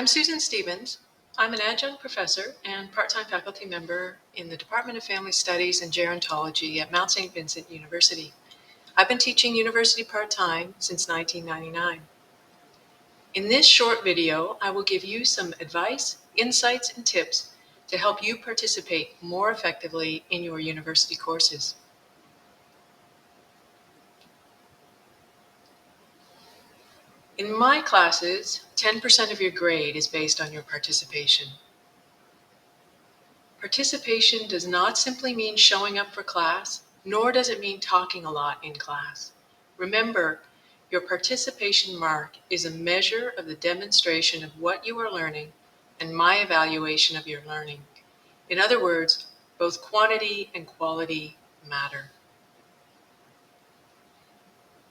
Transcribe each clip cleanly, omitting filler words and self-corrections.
I'm Susan Stevens. I'm an adjunct professor and part-time faculty member in the Department of Family Studies and Gerontology at Mount St. Vincent University. I've been teaching university part-time since 1999. In this short video, I will give you some advice, insights, and tips to help you participate more effectively in your university courses. In my classes, 10% of your grade is based on your participation. Participation does not simply mean showing up for class, nor does it mean talking a lot in class. Remember, your participation mark is a measure of the demonstration of what you are learning and my evaluation of your learning. In other words, both quantity and quality matter.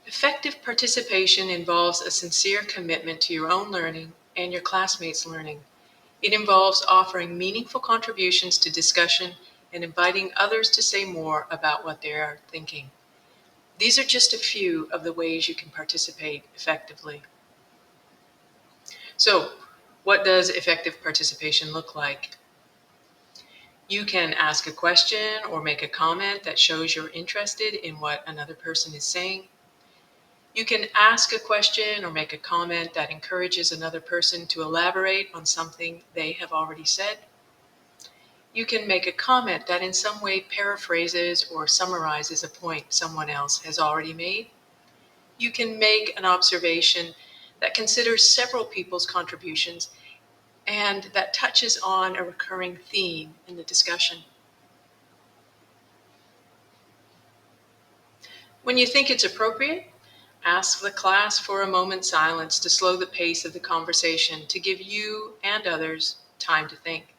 Effective participation involves a sincere commitment to your own learning and your classmates' learning. It involves offering meaningful contributions to discussion and inviting others to say more about what they are thinking. These are just a few of the ways you can participate effectively. So, what does effective participation look like? You can ask a question or make a comment that shows you're interested in what another person is saying. You can ask a question or make a comment that encourages another person to elaborate on something they have already said. You can make a comment that in some way paraphrases or summarizes a point someone else has already made. You can make an observation that considers several people's contributions and that touches on a recurring theme in the discussion. When you think it's appropriate, ask the class for a moment's silence to slow the pace of the conversation to give you and others time to think.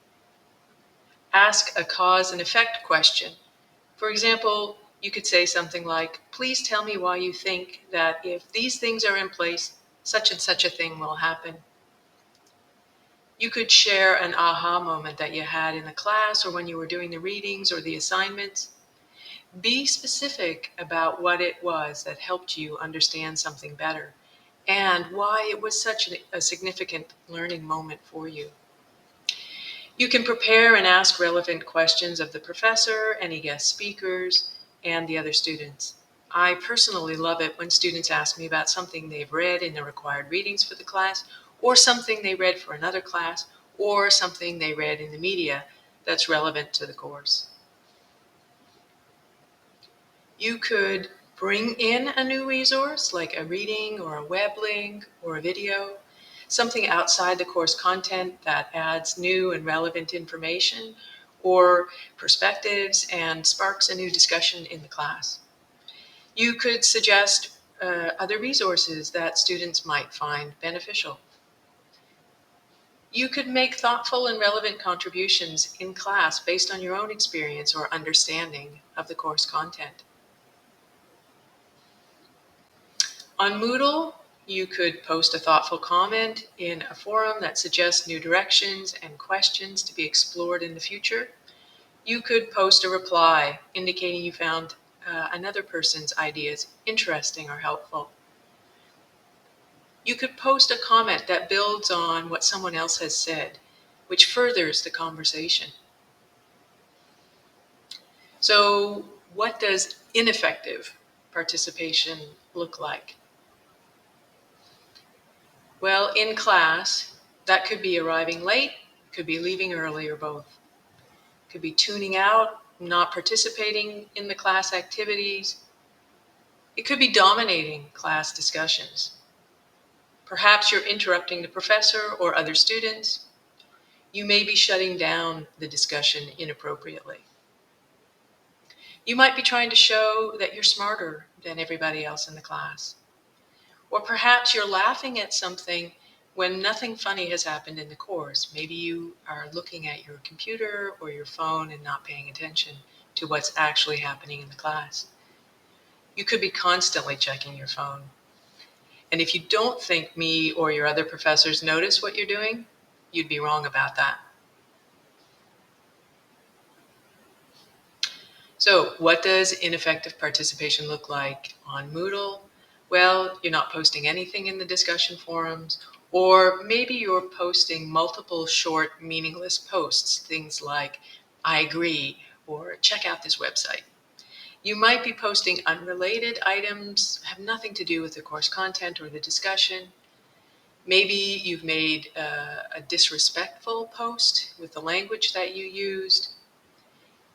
Ask a cause and effect question. For example, you could say something like, please tell me why you think that if these things are in place, such and such a thing will happen. You could share an aha moment that you had in the class or when you were doing the readings or the assignments. Be specific about what it was that helped you understand something better and why it was such a significant learning moment for you. You can prepare and ask relevant questions of the professor, any guest speakers, and the other students. I personally love it when students ask me about something they've read in the required readings for the class, or something they read for another class, or something they read in the media that's relevant to the course. You could bring in a new resource like a reading or a web link or a video, something outside the course content that adds new and relevant information or perspectives and sparks a new discussion in the class. You could suggest other resources that students might find beneficial. You could make thoughtful and relevant contributions in class based on your own experience or understanding of the course content. On Moodle, you could post a thoughtful comment in a forum that suggests new directions and questions to be explored in the future. You could post a reply indicating you found another person's ideas interesting or helpful. You could post a comment that builds on what someone else has said, which furthers the conversation. So, what does ineffective participation look like? Well, in class, that could be arriving late, could be leaving early, or both. Could be tuning out, not participating in the class activities. It could be dominating class discussions. Perhaps you're interrupting the professor or other students. You may be shutting down the discussion inappropriately. You might be trying to show that you're smarter than everybody else in the class. Or perhaps you're laughing at something when nothing funny has happened in the course. Maybe you are looking at your computer or your phone and not paying attention to what's actually happening in the class. You could be constantly checking your phone. And if you don't think me or your other professors notice what you're doing, you'd be wrong about that. So, what does ineffective participation look like on Moodle? Well, you're not posting anything in the discussion forums, Or maybe you're posting multiple short, meaningless posts, things like, I agree, or check out this website. You might be posting unrelated items, have nothing to do with the course content or the discussion. Maybe you've made a disrespectful post with the language that you used.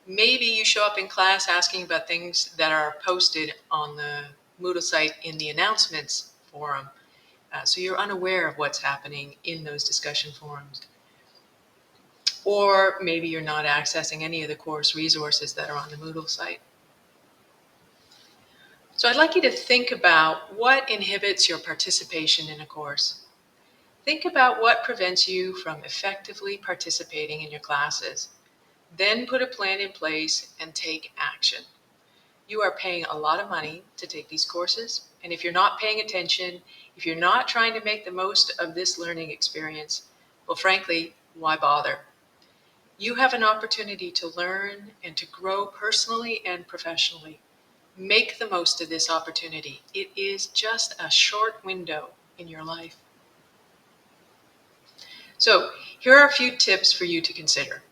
Maybe you show up in class asking about things that are posted on the Moodle site in the announcements forum. So you're unaware of what's happening in those discussion forums. Or maybe you're not accessing any of the course resources that are on the Moodle site. So I'd like you to think about what inhibits your participation in a course. Think about what prevents you from effectively participating in your classes. Then put a plan in place and take action. You are paying a lot of money to take these courses, and if you're not paying attention, if you're not trying to make the most of this learning experience, well, frankly, why bother? You have an opportunity to learn and to grow personally and professionally. Make the most of this opportunity. It is just a short window in your life. So, here are a few tips for you to consider.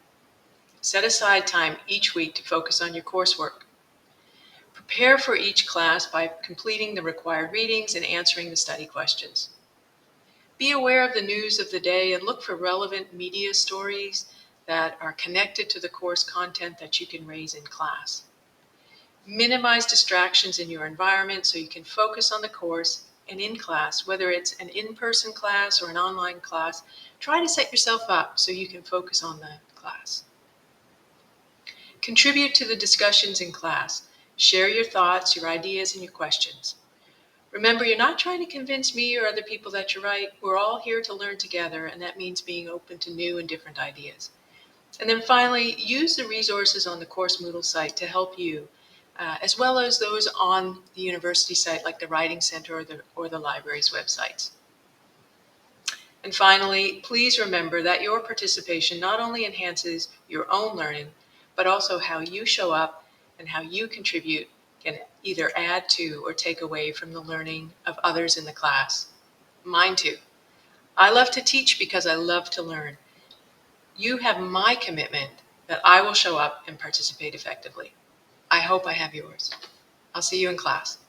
Set aside time each week to focus on your coursework. Prepare for each class by completing the required readings and answering the study questions. Be aware of the news of the day and look for relevant media stories that are connected to the course content that you can raise in class. Minimize distractions in your environment so you can focus on the course and in class, whether it's an in-person class or an online class. Try to set yourself up so you can focus on the class. Contribute to the discussions in class. Share your thoughts, your ideas, and your questions. Remember, you're not trying to convince me or other people that you're right. We're all here to learn together, and that means being open to new and different ideas. And then finally, use the resources on the Course Moodle site to help you, as well as those on the university site like the Writing Center or the library's websites. And finally, please remember that your participation not only enhances your own learning, but also how you show up and how you contribute can either add to or take away from the learning of others in the class. Mine too. I love to teach because I love to learn. You have my commitment that I will show up and participate effectively. I hope I have yours. I'll see you in class.